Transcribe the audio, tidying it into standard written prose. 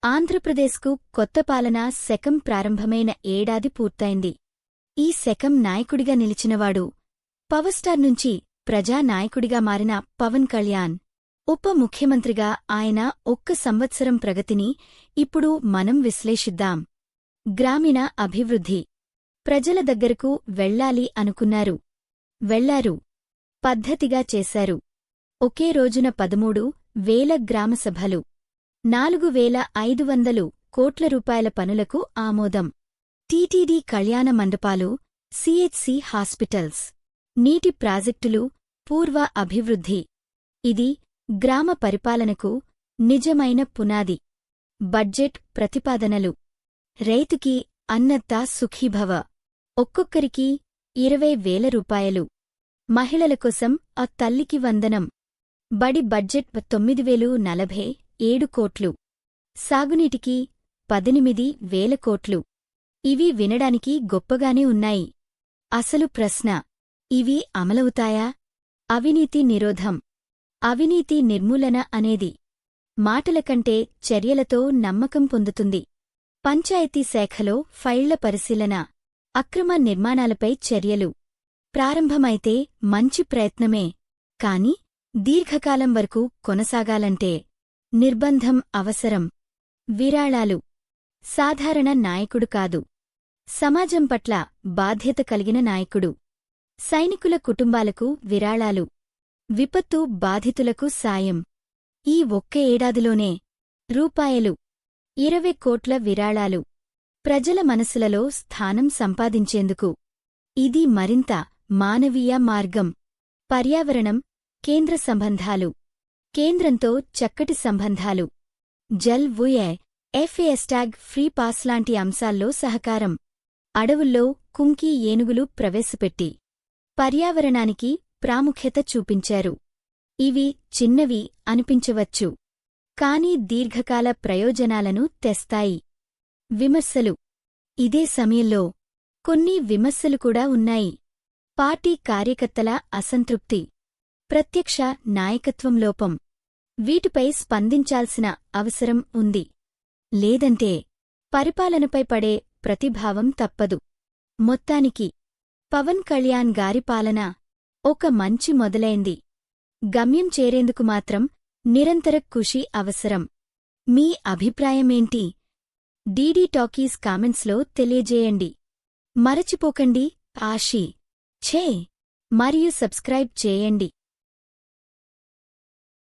ఆంధ్రప్రదేశ్కు కొత్త పాలనా శకం ప్రారంభమైన ఏడాది పూర్తయింది. ఈ శకం నాయకుడిగా నిలిచినవాడు పవర్ స్టార్ నుంచి ప్రజానాయకుడిగా మారిన పవన్ కళ్యాణ్. ఉప ముఖ్యమంత్రిగా ఆయన ఒక్క సంవత్సరం ప్రగతిని ఇప్పుడు మనం విశ్లేషిద్దాం. గ్రామీణ అభివృద్ధి. ప్రజల దగ్గరకు వెళ్లాలి అనుకున్నారు. వెళ్లారు. పద్ధతిగా చేశారు. ఒకే రోజున 13,000 గ్రామసభలు, 4,500 కోట్ల రూపాయల పనులకు ఆమోదం. టీటీడీ కళ్యాణ మండపాలు, సిహెచ్సి హాస్పిటల్స్, నీటి ప్రాజెక్టులు, పూర్వ అభివృద్ధి. ఇది గ్రామ పరిపాలనకు నిజమైన పునాది. బడ్జెట్ ప్రతిపాదనలు. రైతుకి అన్నత్తా సుఖీభవ. ఒక్కొక్కరికి 20,000 రూపాయలు. మహిళల కోసం ఆ తల్లికి వందనం. బడి బడ్జెట్ 9,047 కోట్లు. సాగునీటికి 18,000 కోట్లు. ఇవి వినడానికి గొప్పగానే ఉన్నాయి. అసలు ప్రశ్న, ఇవి అమలవుతాయా? అవినీతి నిరోధం. అవినీతి నిర్మూలన అనేది మాటల కంటే చర్యలతో నమ్మకం పొందుతుంది. పంచాయతీ శాఖలో ఫైళ్ల పరిశీలన, అక్రమ నిర్మాణాలపై చర్యలు. ప్రారంభమైతే మంచి ప్రయత్నమే, కాని దీర్ఘకాలం వరకు కొనసాగాలంటే నిర్బంధం అవసరం. విరాళాలు. సాధారణ నాయకుడు కాదు, సమాజం పట్ల బాధ్యత కలిగిన నాయకుడు. సైనికుల కుటుంబాలకు విరాళాలు, విపత్తు బాధితులకు సాయం. ఈ ఒక్క ఏడాదిలోనే రూపాయలు 20 కోట్ల విరాళాలు. ప్రజల మనసులలో స్థానం సంపాదించేందుకు. ఇది మరింత మానవీయ మార్గం. పర్యావరణం, కేంద్ర సంబంధాలు. కేంద్రంతో చక్కటి సంబంధాలు. జల్ వుయే, ఎఫ్ఏఎస్టాగ్ ఫ్రీ పాస్ లాంటి అంశాల్లో సహకారం. అడవుల్లో కుంకి ఏనుగులు ప్రవేశపెట్టి పర్యావరణానికి ప్రాముఖ్యత చూపించారు. ఇవి చిన్నవి అనిపించవచ్చు, కాని దీర్ఘకాల ప్రయోజనాలను తెస్తాయి. విమర్శలు. ఇదే సమయంలో కొన్ని విమర్శలు కూడా ఉన్నాయి. పార్టీ కార్యకర్తల అసంతృప్తి, ప్రత్యక్ష నాయకత్వం లోపం. వీటిపై స్పందించాల్సిన అవసరం ఉంది. లేదంటే పరిపాలనపై పడే ప్రతిభావం తప్పదు. మొత్తానికి పవన్ కళ్యాణ్ గారి పాలన ఒక మంచి మొదలైంది. గమ్యం చేరేందుకు మాత్రం నిరంతర కృషి అవసరం. మీ అభిప్రాయమేంటి? డీడీ టాకీస్ కామెంట్స్లో తెలియజేయండి. మరచిపోకండి ఆశీ ఛే మరియు సబ్స్క్రైబ్ చేయండి.